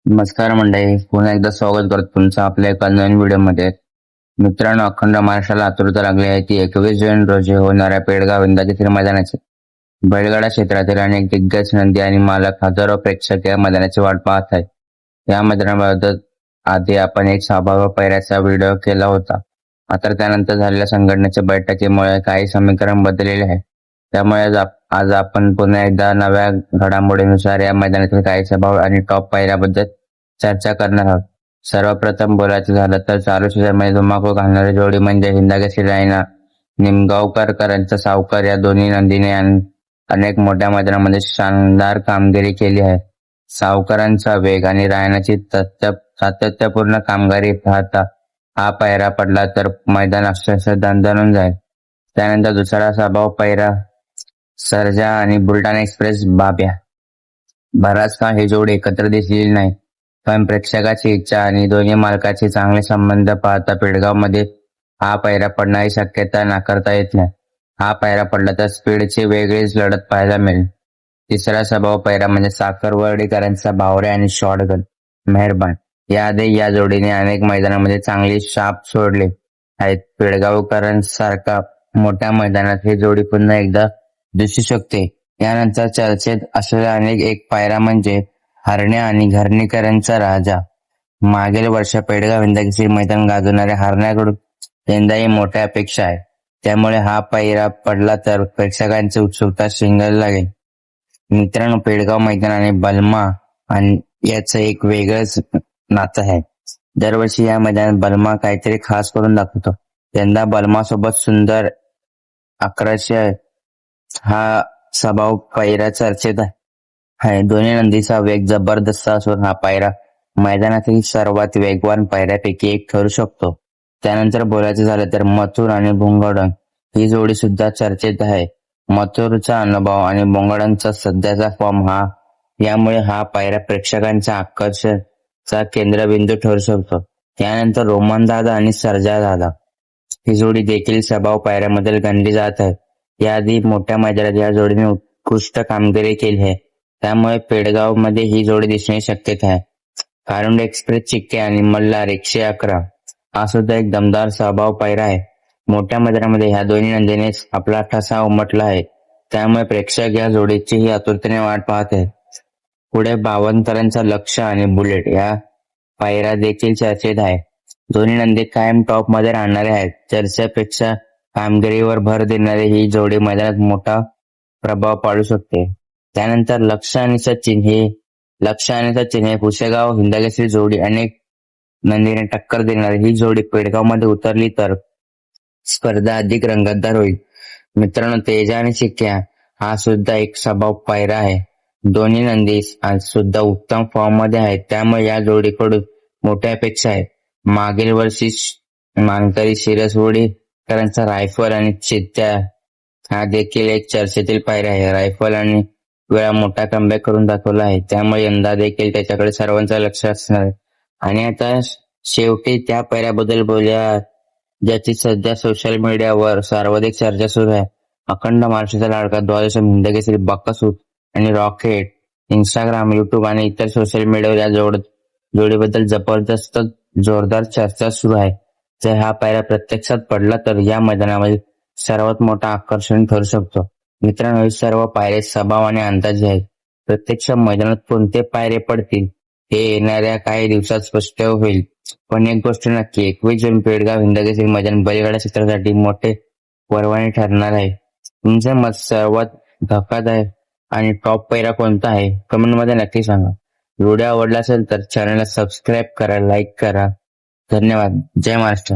नमस्कार मंडळी, पुन्हा एकदा स्वागत करतो तुमचं आपल्या एका नवीन व्हिडिओमध्ये. मित्रांनो, अखंड महाराष्ट्राला आतुरता लागली आहे ती 21 जून रोजी होणाऱ्या पेडगाव इंदापूर मैदानाची. बैलगाडा क्षेत्रातील अनेक दिग्गज नंदी आणि मालक हजारो प्रेक्षक या मैदानाची वाट पाहत आहेत. या मैदानाबाबत आधी आपण एक सभाव पैऱ्याचा व्हिडिओ केला होता. मात्र त्यानंतर झालेल्या संघटनेच्या बैठकीमुळे काही समीकरण बदललेले आहे. त्यामुळे आज आपण पुन्हा एकदा नव्या घडामोडीनुसार या मैदानातील काही सभाव आणि टॉप पायऱ्याबद्दल चर्चा करणार आहोत. सर्वप्रथम बोलायचं झालं तर चालू सीझनमध्ये धुमाकूळ घालणारी जोडी म्हणजे हिंदकेसरी रायना निमगावकरांचा सावकार. या दोन्ही नंदीने अनेक मोठ्या मैदानामध्ये शानदार कामगिरी केली आहे. सावकारांचा वेग आणि रायनाची सातत्यपूर्ण कामगिरी पाहता हा पायरा पडला तर मैदान अक्षरशः दणदणून जाईल. त्यानंतर दुसरा सभाव पायरा सर्जा आणि बुलढाणा एक्सप्रेस बाब्या. बराच काळ ही जोडी एकत्र दिसलेली नाही, पण प्रेक्षकाची इच्छा आणि दोन्ही मालकाचे चांगले संबंध पाहता पेडगावमध्ये हा पायरा पडण्याची शक्यता नाकारता येत नाही. हा पायरा पडला तर स्पीडची वेगळीच लढत पाहायला मिळेल. तिसरा सभाव पायरा म्हणजे साखरवर्डीकरांचा बावरे आणि शॉटगन मेहरबान. याआधी या जोडीने अनेक मैदानामध्ये चांगली छाप सोडली आहेत. पेडगावकरांसारखा मोठ्या मैदानात ही जोडी पुन्हा एकदा दिसू शकते. यानंतर चर्चेत असलेला अनेक एक पायरा म्हणजे हरण्या आणि घरणीकरांचा राजा. मागील वर्ष पेडगाव हिंदकेसरी मैदान गाजवणाऱ्या हरण्याकडून यंदाही मोठ्या अपेक्षा आहे. त्यामुळे हा पायरा पडला तर प्रेक्षकांची उत्सुकता शिंगायला लागेल. मित्रांनो, पेडगाव मैदान आणि बलमा आणि याचं एक वेगळंच नातं आहे. दरवर्षी या मैदानात बलमा काहीतरी खास करून दाखवतो. यंदा बलमा सोबत सुंदर 1100 हा सभाव पायरा चर्चेत आहे. दोन्ही नंदीचा वेग जबरदस्त असून हा पायरा मैदानातील सर्वात वेगवान पायऱ्यापैकी एक ठरू शकतो. त्यानंतर बोलायचं झालं तर मथुर आणि भोंगडण ही जोडी सुद्धा चर्चेत आहे. मथुरचा अनुभव आणि भोंगडणचा सध्याचा फॉर्म यामुळे हा पायरा प्रेक्षकांच्या आकर्षणाचा केंद्रबिंदू ठरू शकतो. त्यानंतर रोमन दादा आणि सर्जा दादा ही जोडी देखील सभाव पायऱ्यामध्ये गणली जात आहे. याआधी मोठ्या मैदानात या जोडीने उत्कृष्ट कामगिरी केली आहे. त्यामुळे पेडगाव मध्ये ही जोडी दिसण्याची शक्यता आहे. कारुंड एक्सप्रेस चिक्के आणि मल्हार 111 हा सुद्धा एक दमदार सभाव पायरा आहे. मोठ्या मैदानामध्ये ह्या दोन्ही नंदीने आपला ठसा उमटला आहे. त्यामुळे प्रेक्षक या जोडीचीही आतुरतेने वाट पाहत आहेत. पुढे बावनकरांचा लक्ष आणि बुलेट या पायरा देखील चर्चेत आहे. दोन्ही नंदी कायम टॉप मध्ये राहणारे आहेत. चर्चेपेक्षा कामगिरीवर भर देणारी ही जोडी मैदानात मोठा प्रभाव पाडू शकते. त्यानंतर लक्ष आणि सचिन हे पुसेगाव हिंदकेसरी जोडी. अनेक नंदीने टक्कर देणारी ही जोडी पेडगाव मध्ये उतरली तर स्पर्धा अधिक रंगतदार होईल. मित्रांनो, तेजा आणि चिक्क्या हा सुद्धा एक सभाव पायरा आहे. दोन्ही नंदी आज सुद्धा उत्तम फॉर्म मध्ये आहेत. त्यामुळे या जोडीकडून मोठ्या अपेक्षा आहेत. मागील वर्षी मानकरी शिरसवडीकरांचा रायफल आणि चित्त्या हा देखील एक चर्चेतील पायरा आहे. रायफल आणि वेळा मोठा कमबॅक करून दाखवला आहे. त्यामुळे यंदा देखील त्याच्याकडे सर्वांचं लक्ष असणार आहे. आणि आता शेवटी त्या पायऱ्याबद्दल बोलूया ज्याची सध्या सोशल मीडियावर सर्वाधिक चर्चा सुरू आहे. अखंड महाराष्ट्राचा लाडका द्वादश हिंदकेसरी बकासूर आणि रॉकेट इंस्टाग्राम, युट्यूब आणि इतर सोशल मीडियावर या जोडीबद्दल जबरदस्त जोरदार चर्चा सुरू आहे. जर हा पायरा प्रत्यक्षात पडला तर या मैदानामध्ये सर्वात मोठा आकर्षण ठरू शकतो. मित्रांनो, हे सर्व पायरे सभाव आणि अंदाजे आहेत. प्रत्यक्ष मैदानात कोणते पायरे पडतील हे येणाऱ्या काही दिवसात स्पष्ट होईल. पण एक गोष्ट नक्की, 21 जून पेडगाव हिंदकेसरी मैदान बैलगाडा क्षेत्रासाठी मोठे पर्वणी ठरणार आहे. तुमचे मत सर्वात धक्कादायक आणि टॉप पायरा कोणता आहे कमेंट मध्ये नक्की सांगा. व्हिडिओ आवडला असेल तर चॅनलला सबस्क्राईब करा, लाईक करा. धन्यवाद. जय महाराष्ट्र.